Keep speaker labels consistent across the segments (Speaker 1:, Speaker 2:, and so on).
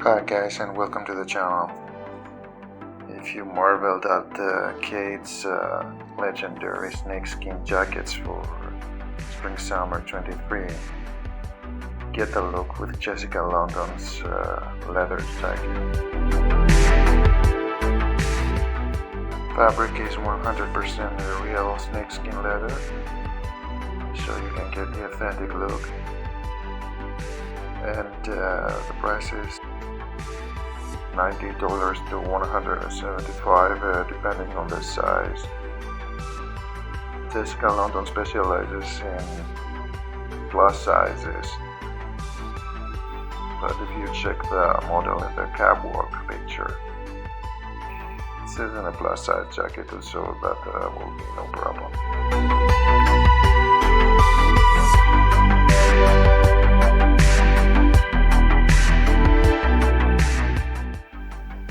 Speaker 1: Hi guys, and welcome to the channel. If you marveled at Kate's legendary snakeskin jackets for Spring-Summer 23, get a look with Jessica London's leather jacket. Fabric is 100% real snakeskin leather, so you can get the authentic look. And the price is $90 to $175 depending on the size. Jessica London specializes in plus sizes, but if you check the model in the catwalk picture, it says in a plus size jacket, so that will be no problem.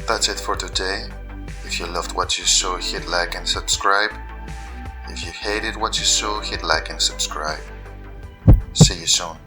Speaker 1: That's it for today. If you loved what you saw, hit like and subscribe. If you hated what you saw, hit like and subscribe. See you soon.